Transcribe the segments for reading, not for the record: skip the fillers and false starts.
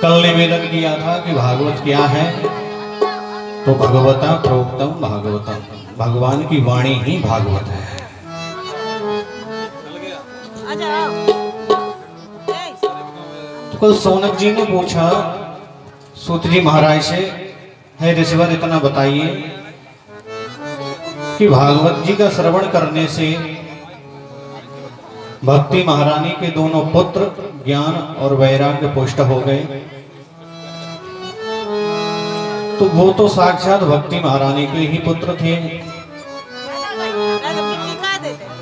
कल निवेदन किया था कि भागवत क्या है, तो भगवता प्रोक्तम भागवतम, भगवान की वाणी ही भागवत है। तो कल सोनक जी ने पूछा सूत जी महाराज से, हे ऋषिवर इतना बताइए कि भागवत जी का श्रवण करने से भक्ति महारानी के दोनों पुत्र ज्ञान और वैराग्य पुष्ट हो गए, तो वो तो साक्षात भक्ति महारानी के ही पुत्र थे।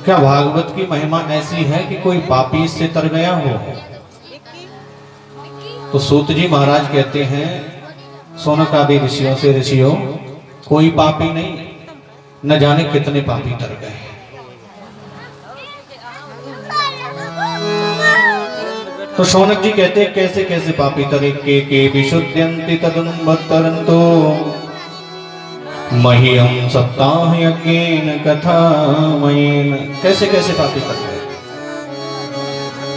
क्या भागवत की महिमा ऐसी है कि कोई पापी इससे तर गया हो? तो सूत जी महाराज कहते हैं, सोनक आदि ऋषियों से, ऋषियों कोई पापी नहीं, न जाने कितने पापी तर गए। तो शौनक जी कहते हैं, कैसे कैसे पापी तरे के विशुद्ध्यन्ति तदुन्मत्तरन्तो मह्यम सप्ताह यज्ञेन कथामयेन। कैसे कैसे पापी कर गए?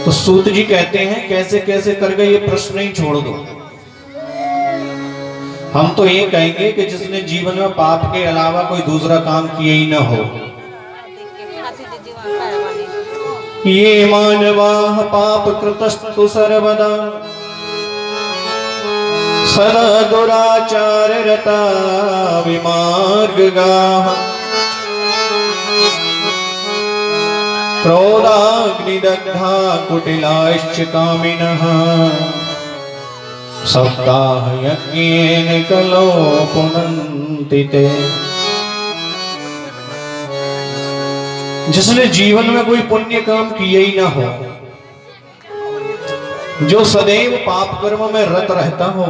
तो सूत जी कहते हैं, कैसे कैसे कर गए ये प्रश्न ही छोड़ दो, हम तो ये कहेंगे कि जिसने जीवन में पाप के अलावा कोई दूसरा काम किया ही ना हो। ये मानवाः पाप कृतस्तु सर्वदा सदा दुराचार रता विमार्गाः क्रोधाग्निदग्धा कुटिलाश्च कामिनः सप्ताह यज्ञेन कलो पुनन्ति ते। जिसने जीवन में कोई पुण्य काम किया ही ना हो, जो सदैव पाप कर्म में रत रहता हो,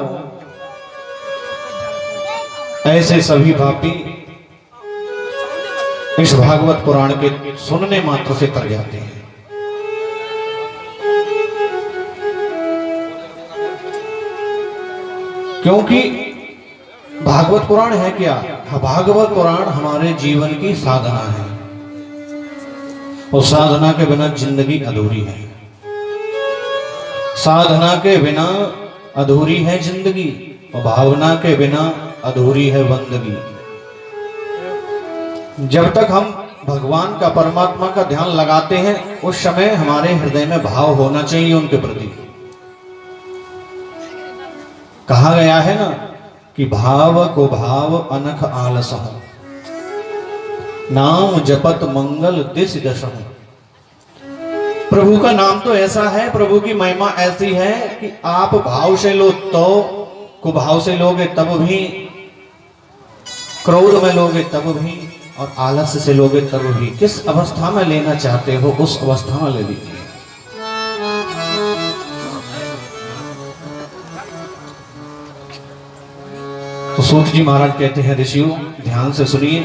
ऐसे सभी पापी इस भागवत पुराण के सुनने मात्र से तर जाते हैं। क्योंकि भागवत पुराण है क्या? भागवत पुराण हमारे जीवन की साधना है, और साधना के बिना जिंदगी अधूरी है। साधना के बिना अधूरी है जिंदगी, और भावना के बिना अधूरी है बंदगी। जब तक हम भगवान का, परमात्मा का ध्यान लगाते हैं, उस समय हमारे हृदय में भाव होना चाहिए उनके प्रति। कहा गया है ना कि भाव को भाव अनख आलस हो, नाम जपत मंगल दिस दशहु। प्रभु का नाम तो ऐसा है, प्रभु की महिमा ऐसी है कि आप भाव से लो तो, कुभाव से लोगे तब भी, क्रोध में लोगे तब भी, और आलस्य से लोगे तब भी। किस अवस्था में लेना चाहते हो उस अवस्था में ले लीजिए। तो सूत जी महाराज कहते हैं, ऋषियों ध्यान से सुनिए,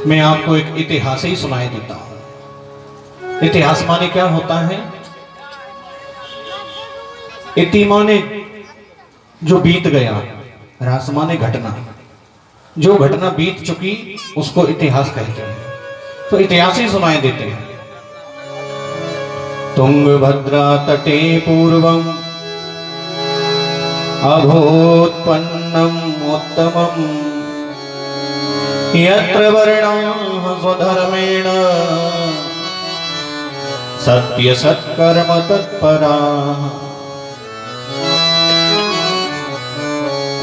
मैं आपको एक इतिहास ही सुनाई देता हूं। इतिहास माने क्या होता है? इति माने जो बीत गया, रास माने घटना, जो घटना बीत चुकी उसको इतिहास कहते हैं। तो इतिहास ही सुनाई देते हैं। तुंगभद्रा तटे पूर्वम अभूत्पन्नम उत्तमम यत्र वर्णाः स्वधर्मेण सत्य सत्कर्म तत्पराः।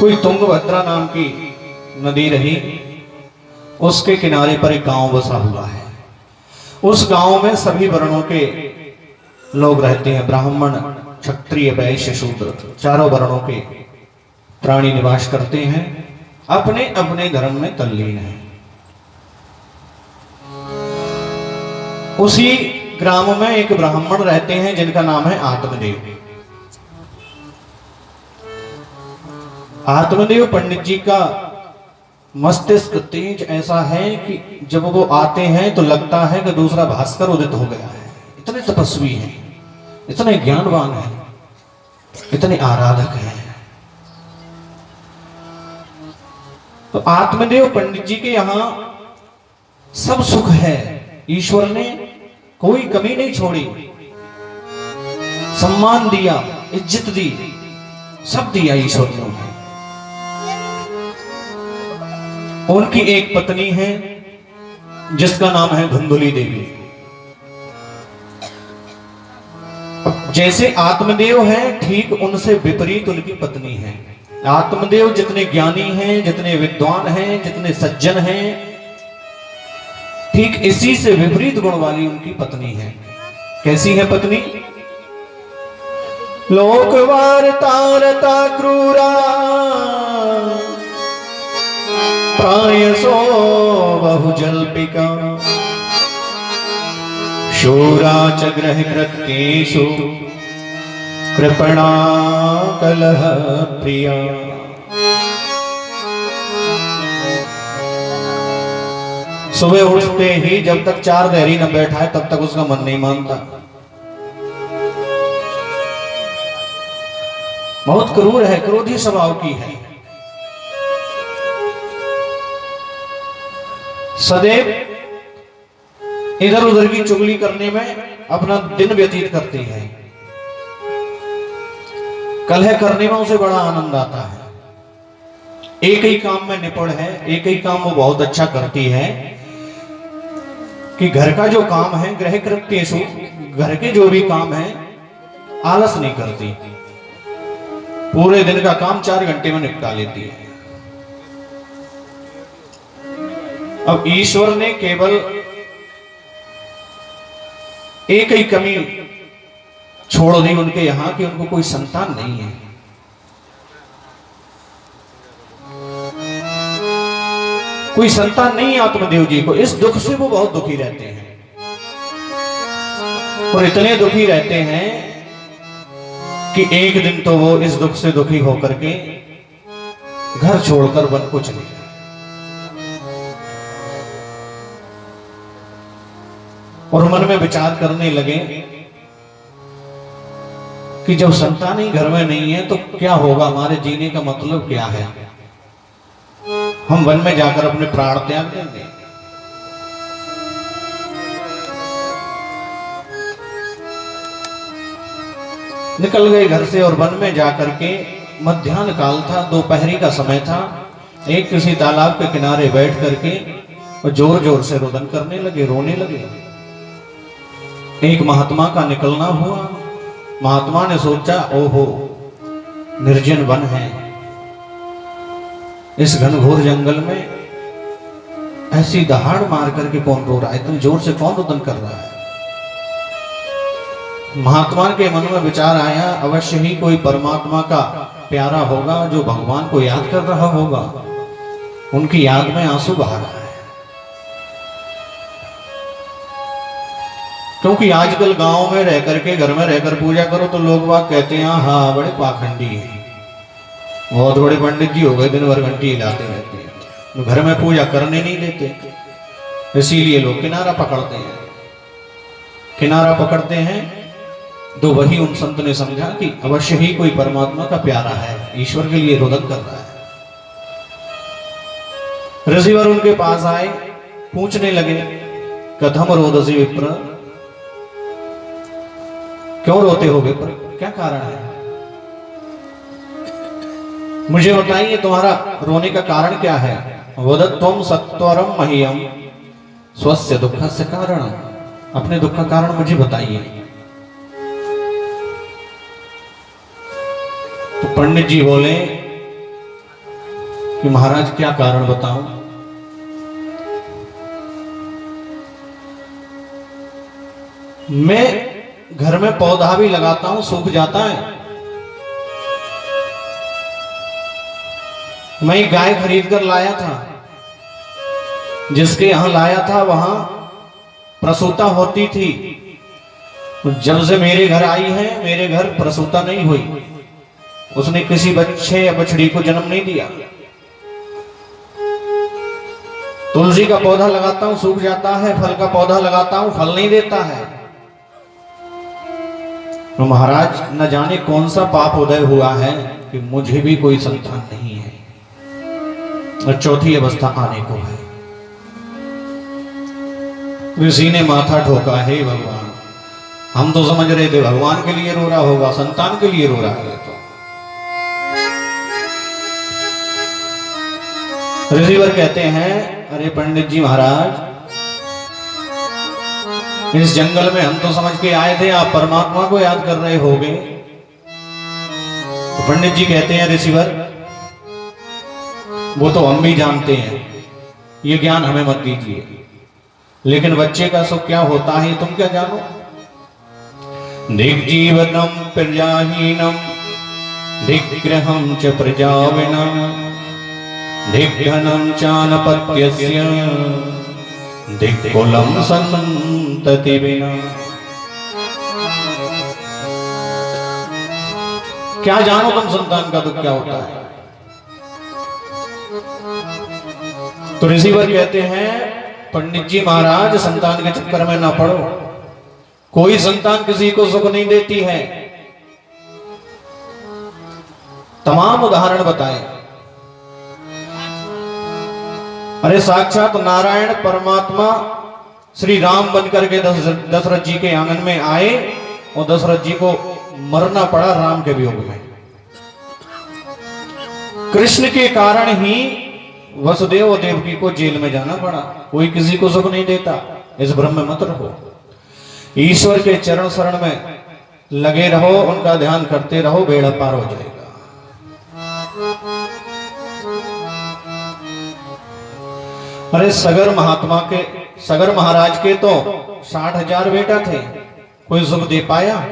कोई तुंगभद्रा नाम की नदी रही, उसके किनारे पर एक गांव बसा हुआ है। उस गांव में सभी वर्णों के लोग रहते हैं, ब्राह्मण क्षत्रिय वैश्य शूद्र, चारों वर्णों के प्राणी निवास करते हैं, अपने अपने धर्म में तल्लीन है। उसी ग्राम में एक ब्राह्मण रहते हैं जिनका नाम है आत्मदेव। आत्मदेव पंडित जी का मस्तिष्क तेज ऐसा है कि जब वो आते हैं तो लगता है कि दूसरा भास्कर उदित हो गया है। इतने तपस्वी हैं, इतने ज्ञानवान हैं, इतने आराधक हैं। तो आत्मदेव पंडित जी के यहां सब सुख है, ईश्वर ने कोई कमी नहीं छोड़ी, सम्मान दिया, इज्जत दी, सब दिया ईश्वर ने उन्हें। उनकी एक पत्नी है जिसका नाम है धुंधुली देवी। जैसे आत्मदेव है ठीक उनसे विपरीत उनकी पत्नी है। आत्मदेव जितने ज्ञानी हैं, जितने विद्वान हैं, जितने सज्जन हैं, ठीक इसी से विपरीत गुण वाली उनकी पत्नी है। कैसी है पत्नी? लोकवार्तारता क्रूरा प्रायसो बहुजल्पिका शूरा च ग्रहकृत्येषु कृपणा कलह प्रिया। सुबह उठते ही जब तक चार देहरी न बैठा है तब तक उसका मन नहीं मानता। बहुत क्रूर है, क्रोधी स्वभाव की है। सदैव इधर उधर की चुगली करने में अपना दिन व्यतीत करती है। कलह करने में उसे बड़ा आनंद आता है। एक ही काम में निपुण है, एक ही काम वो बहुत अच्छा करती है कि घर का जो काम है, गृह कृत्येषु, घर के जो भी काम है, आलस नहीं करती। पूरे दिन का काम 4 घंटे में निपटा लेती है। अब ईश्वर ने केवल एक ही कमी छोड़ दी उनके यहां कि उनको कोई संतान नहीं है। कोई संतान नहीं है आत्मदेव जी को। इस दुख से वो बहुत दुखी रहते हैं और इतने दुखी रहते हैं कि एक दिन तो वो इस दुख से दुखी होकर के घर छोड़कर वन को चले गए। और मन में विचार करने लगे कि जब संतान ही घर में नहीं है तो क्या होगा, हमारे जीने का मतलब क्या है? हम वन में जाकर अपने प्राण त्याग देंगे। निकल गए घर से और वन में जाकर के मध्याह्न काल था, दोपहरी का समय था। एक किसी तालाब के किनारे बैठ करके और जोर जोर से रुदन करने लगे, रोने लगे। एक महात्मा का निकलना हुआ। महात्मा ने सोचा, ओहो निर्जन वन है, इस घनघोर जंगल में ऐसी दहाड़ मार करके कौन रो रहा है, इतनी जोर से कौन रुदन कर रहा है? महात्मा के मन में विचार आया, अवश्य ही कोई परमात्मा का प्यारा होगा जो भगवान को याद कर रहा होगा। उनकी याद में आंसू बहा रहा है। क्योंकि आजकल गांव में रह करके, घर में रहकर पूजा करो तो लोग बाग कहते हैं हाँ बड़े पाखंडी हैं, बहुत बड़े पंडित जी हो गए, दिन भर घंटी हिलाते रहते हैं, तो घर में पूजा करने नहीं देते। इसीलिए लोग किनारा पकड़ते हैं। किनारा पकड़ते हैं तो वही उन संत ने समझा कि अवश्य ही कोई परमात्मा का प्यारा है, ईश्वर के लिए रुदन कर रहा है। ऋषिवर उनके पास आए, पूछने लगे, कथम रोदसी विप्र, क्यों रोते हो विप्र, क्या कारण है? मुझे बताइए तुम्हारा रोने का कारण क्या है? वदत्वम सत्वरम मह्यम स्वस्य दुःखस्य कारणम, अपने दुख का कारण मुझे बताइए। तो पंडित जी बोले कि महाराज क्या कारण बताऊं? मैं घर में पौधा भी लगाता हूं, सूख जाता है। मैं गाय खरीद कर लाया था, जिसके यहां लाया था वहां प्रसूता होती थी। जब से मेरे घर आई है, मेरे घर प्रसूता नहीं हुई। उसने किसी बच्चे या बछड़ी को जन्म नहीं दिया। तुलसी का पौधा लगाता हूं, सूख जाता है। फल का पौधा लगाता हूं, फल नहीं देता है। तो महाराज न जाने कौन सा पाप उदय हुआ है कि मुझे भी कोई संतान नहीं है और चौथी अवस्था आने को है। ऋषि ने माथा ठोका, हे भगवान हम तो समझ रहे थे भगवान के लिए रो रहा होगा, संतान के लिए रो रहा है। तो ऋषिवर कहते हैं, अरे पंडित जी महाराज, इस जंगल में हम तो समझ के आए थे आप परमात्मा को याद कर रहे होगे। तो पंडित जी कहते हैं, ऋषिवर वो तो हम भी जानते हैं, ये ज्ञान हमें मत दीजिए, लेकिन बच्चे का सुख क्या होता है तुम क्या जानो। दिग्जीवनम प्रजाहीनम दिग्ग्रहम च प्रजाविनम दिग्धनम चानपत्यस्य दिक्कुलम संतति विना। क्या जानो तुम संतान का दुख क्या होता है। तो ऋषिवर कहते हैं, पंडित जी महाराज संतान के चक्कर में ना पड़ो, कोई संतान किसी को सुख नहीं देती है। तमाम उदाहरण बताए। अरे साक्षात नारायण परमात्मा श्री राम बनकर के दशरथ जी के आंगन में आए और दशरथ जी को मरना पड़ा राम के वियोग में। कृष्ण के कारण ही वसुदेव और देवकी को जेल में जाना पड़ा। कोई किसी को सुख नहीं देता, इस भ्रम में मत रहो। ईश्वर के चरण शरण में लगे रहो, उनका ध्यान करते रहो, बेड़ा पार हो जाएगा। अरे सगर महाराज के तो 60,000 बेटा थे, कोई सुख दे पाया?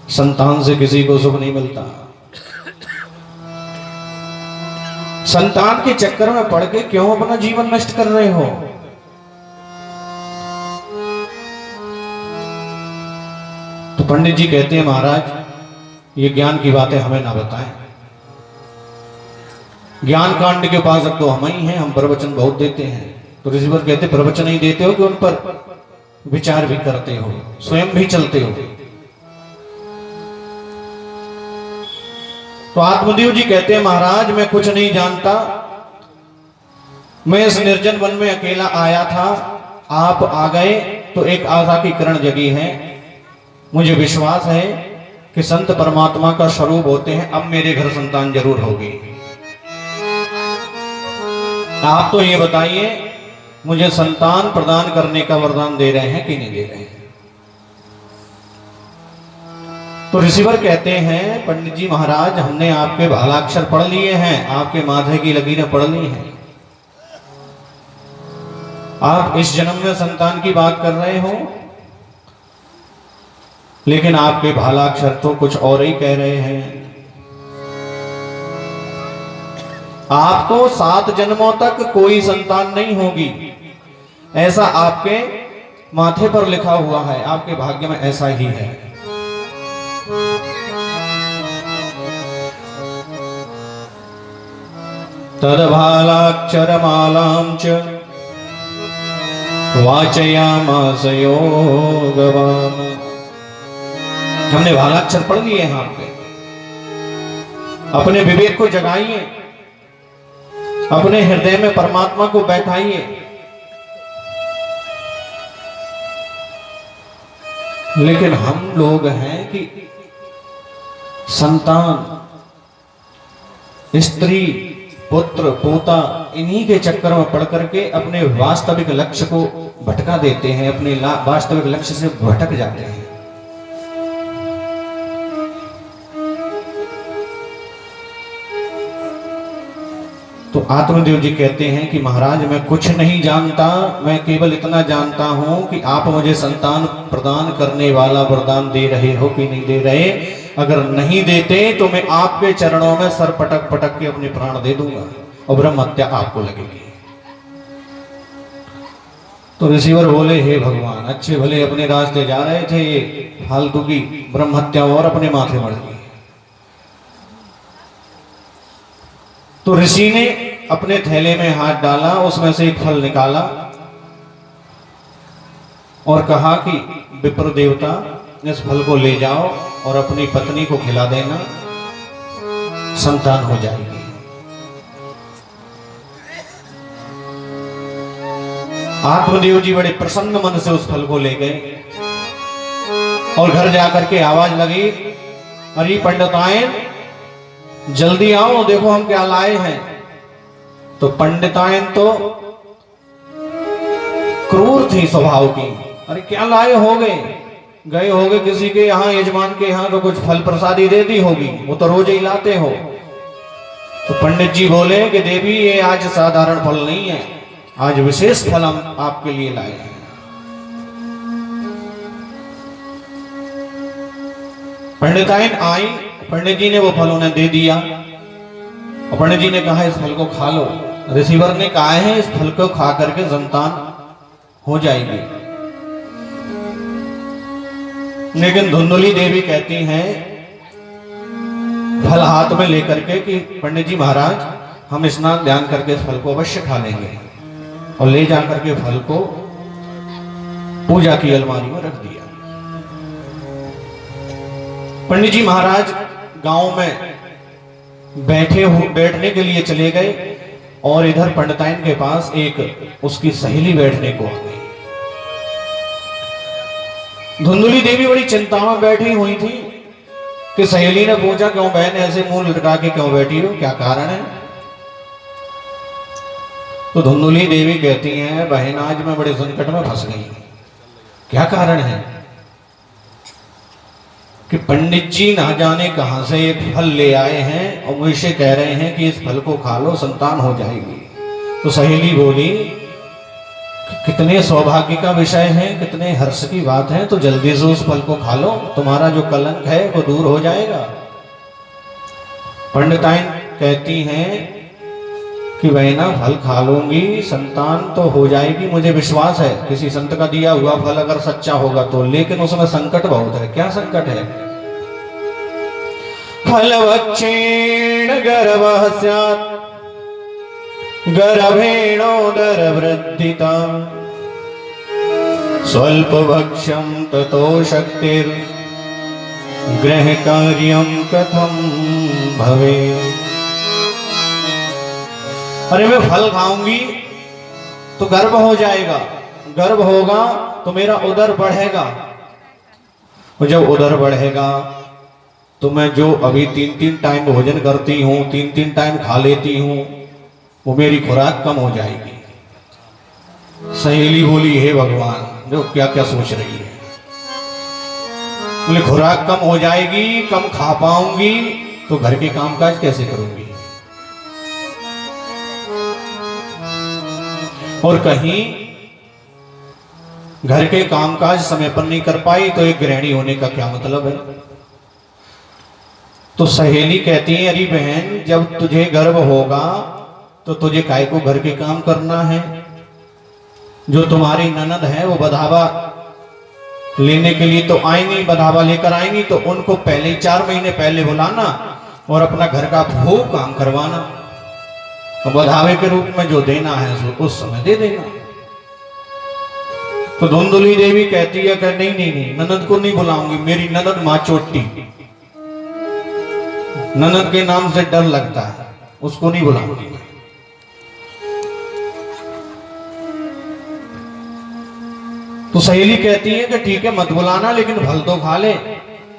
संतान से किसी को सुख नहीं मिलता। संतान के चक्कर में पड़ के क्यों अपना जीवन नष्ट कर रहे हो? तो पंडित जी कहते हैं, महाराज ये ज्ञान की बातें हमें ना बताएं। ज्ञान कांड के पास तो हम ही हैं, हम प्रवचन बहुत देते हैं। तो ऋषिवर कहते, प्रवचन ही देते हो कि उन पर विचार भी करते हो, स्वयं भी चलते हो? तो आत्मदेव जी कहते हैं, महाराज मैं कुछ नहीं जानता, मैं इस निर्जन वन में अकेला आया था, आप आ गए तो एक आशा की किरण जगी है। मुझे विश्वास है कि संत परमात्मा का स्वरूप होते हैं, अब मेरे घर संतान जरूर होगी। आप तो ये बताइए, मुझे संतान प्रदान करने का वरदान दे रहे हैं कि नहीं दे रहे हैं? तो ऋषिवर कहते हैं, पंडित जी महाराज हमने आपके भालाक्षर पढ़ लिए हैं, आपके माथे की लकीरें पढ़ ली हैं। आप इस जन्म में संतान की बात कर रहे हो, लेकिन आपके भालाक्षर तो कुछ और ही कह रहे हैं। आपको 7 जन्मों तक कोई संतान नहीं होगी, ऐसा आपके माथे पर लिखा हुआ है, आपके भाग्य में ऐसा ही है। तद्भालाक्षरमालां च वाचयामास योगवान्। हमने भालाक्षर पढ़ लिए हैं आपके, अपने विवेक को जगाइए, अपने हृदय में परमात्मा को बैठाइए। लेकिन हम लोग हैं कि संतान, स्त्री, पुत्र, पोता, इन्हीं के चक्कर में पड़ करके अपने वास्तविक लक्ष्य को भटका देते हैं, अपने वास्तविक लक्ष्य से भटक जाते हैं। तो आत्मदेव जी कहते हैं कि महाराज मैं कुछ नहीं जानता, मैं केवल इतना जानता हूं कि आप मुझे संतान प्रदान करने वाला वरदान दे रहे हो कि नहीं दे रहे। अगर नहीं देते तो मैं आपके चरणों में सर पटक पटक के अपने प्राण दे दूंगा और ब्रह्म हत्या आपको लगेगी। तो ऋषिवर बोले, हे भगवान, अच्छे भले अपने रास्ते जा रहे थे, ये फालतू की ब्रह्म हत्या और अपने माथे मड़ गई। तो ऋषि ने अपने थैले में हाथ डाला, उसमें से एक फल निकाला और कहा कि विप्र देवता इस फल को ले जाओ और अपनी पत्नी को खिला देना, संतान हो जाएगी। आत्मदेव जी बड़े प्रसन्न मन से उस फल को ले गए और घर जाकर के आवाज लगी, अरे पंडितायन जल्दी आओ, देखो हम क्या लाए हैं। तो पंडितायन तो क्रूर थी स्वभाव की, अरे क्या लाए होगे, गए होगे किसी के यहाँ, यजमान के यहाँ, तो कुछ फल प्रसादी दे दी होगी, वो तो रोज ही लाते हो। तो पंडित जी बोले कि देवी ये आज साधारण फल नहीं है, आज विशेष फल हम आपके लिए लाए हैं। पंडिताइन आई, पंडित जी ने वो फल उन्हें दे दिया और पंडित जी ने कहा इस फल को खा लो। रिसीवर ने कहा है इस फल को खा करके संतान हो जाएगी। लेकिन धुंधुली देवी कहती हैं फल हाथ में लेकर के कि पंडित जी महाराज हम स्नान ध्यान करके इस फल को अवश्य खा लेंगे, और ले जाकर के फल को पूजा की अलमारी में रख दिया। पंडित जी महाराज गांव में बैठने के लिए चले गए और इधर पंडिताइन के पास एक उसकी सहेली बैठने को आ गई। धुंधुली देवी बड़ी चिंता में बैठी हुई थी कि सहेली ने पूछा क्यों बहन ऐसे मुंह लटका के क्यों बैठी हो, क्या कारण है। तो धुंधुली देवी कहती हैं बहन आज मैं बड़े संकट में फंस गई। क्या कारण है कि पंडित जी ना जाने कहां से एक फल ले आए हैं और मुझसे कह रहे हैं कि इस फल को खा लो संतान हो जाएगी। तो सहेली बोली कितने सौभाग्य का विषय है, कितने हर्ष की बात है, तो जल्दी से उस फल को खा लो, तुम्हारा जो कलंक है वो दूर हो जाएगा। पंडिताइन कहती हैं कि वह ना फल खा लूंगी संतान तो हो जाएगी, मुझे विश्वास है किसी संत का दिया हुआ फल अगर सच्चा होगा तो, लेकिन उसमें संकट बहुत है। क्या संकट है? फलवच्छेण गर्भः स्यात् गर्भेणोदर वृद्धिता स्वल्पभक्ष्यं ततो शक्तिर् गृह कार्यं कथं भवेत्। अरे मैं फल खाऊंगी तो गर्भ हो जाएगा, गर्भ होगा तो मेरा उदर बढ़ेगा, और जब उदर बढ़ेगा तो मैं जो अभी 3-3 टाइम भोजन करती हूँ, 3-3 टाइम खा लेती हूँ, वो मेरी खुराक कम हो जाएगी। सहेली बोली हे भगवान जो क्या क्या सोच रही है। बोले खुराक कम हो जाएगी, कम खा पाऊंगी तो घर के कामकाज कैसे करूंगी, और कहीं घर के कामकाज समय पर नहीं कर पाई तो एक गृहिणी होने का क्या मतलब है। तो सहेली कहती है अरे बहन जब तुझे गर्भ होगा तो तुझे काय को घर के काम करना है। जो तुम्हारी ननद है वो बधावा लेने के लिए तो आएंगी, बधावा लेकर आएंगी तो उनको पहले 4 महीने पहले बुलाना और अपना घर का भोग काम करवाना, और बधावे के रूप में जो देना है उसको उस समय दे देना। तो धुंधुली देवी कहती है कि नहीं नहीं नहीं ननद को नहीं बुलाऊंगी, मेरी ननद मां चोटी, ननद के नाम से डर लगता है, उसको नहीं बुलाऊंगी। तो सहेली कहती है कि ठीक है मत बुलाना लेकिन फल तो खा ले।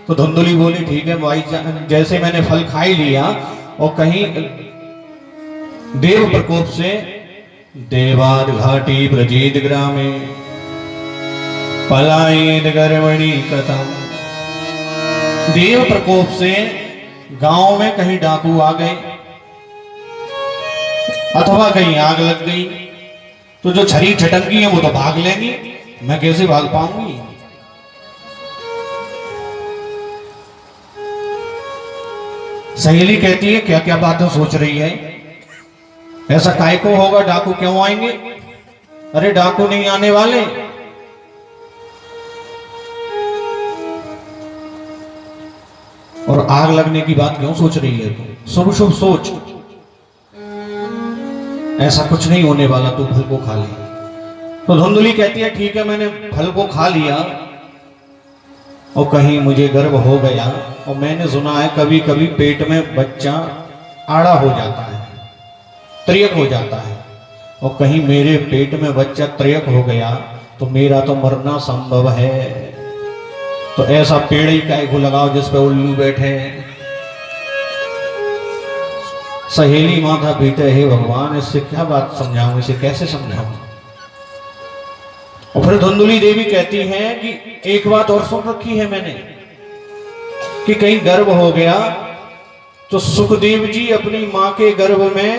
तो धुंधुली बोली ठीक है भाई, जैसे मैंने फल खा ही लिया और कहीं देव प्रकोप से देवाद घाटी ब्रजेद ग्रामे पलायेद गर्वणी कथम, देव प्रकोप से गांव में कहीं डाकू आ गए अथवा कहीं आग लग गई तो जो छरी छटंगी है वो तो भाग लेंगी, मैं कैसे भाग पाऊंगी। सहेली कहती है क्या क्या बातें सोच रही है, ऐसा काय को होगा, डाकू क्यों आएंगे। अरे डाकू नहीं आने वाले, और आग लगने की बात क्यों सोच रही है तू, शुभ शुभ सोच, ऐसा कुछ नहीं होने वाला, तू फल को खा ले। तो धुंधुली कहती है ठीक है मैंने फल को खा लिया और कहीं मुझे गर्भ हो गया, और मैंने सुना है कभी कभी पेट में बच्चा आड़ा हो जाता है, त्रियक हो जाता है, और कहीं मेरे पेट में बच्चा त्रियक हो गया तो मेरा तो मरना संभव है। तो ऐसा पेड़ ही काय को लगाओ जिस पे उल्लू बैठे हैं। सहेली माथा पीते, हे भगवान इससे क्या बात समझाऊं, इसे कैसे समझाऊं। और फिर धुंधुली देवी कहती हैं कि एक बात और सुन रखी है मैंने कि कहीं गर्भ हो गया तो सुखदेव जी अपनी मां के गर्भ में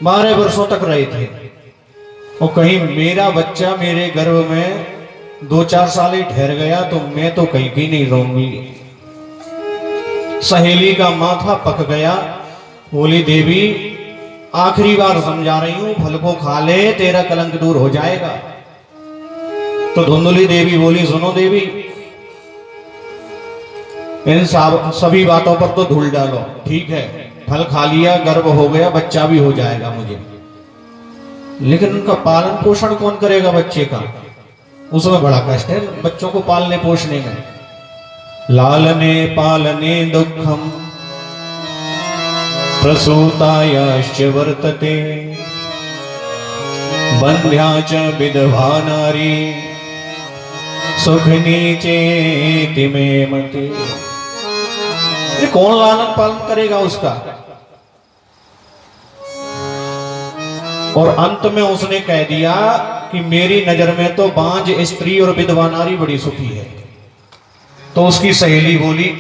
12 वर्षों तक रहे थे, और कहीं मेरा बच्चा मेरे गर्भ में 2-4 साल ही ठहर गया तो मैं तो कहीं की नहीं रहूंगी। सहेली का माथा पक गया, बोली देवी आखिरी बार समझा रही हूं, फल को खा ले तेरा कलंक दूर हो जाएगा। तो धुंधुली देवी बोली सुनो देवी, इन सभी बातों पर तो धूल डालो, ठीक है फल खा लिया, गर्भ हो गया, बच्चा भी हो जाएगा मुझे, लेकिन उनका पालन पोषण कौन करेगा बच्चे का, उसमें बड़ा कष्ट है बच्चों को पालने पोषने में। लालने पालने दुखम प्रसूतायाश्च वर्तते बंध्या च विधवा नारी सुखनी चेति में मते। ये कौन लालन पालन करेगा उसका। और अंत में उसने कह दिया कि मेरी नजर में तो बांझ स्त्री और विधवा नारी बड़ी सुखी है। तो उसकी सहेली बोली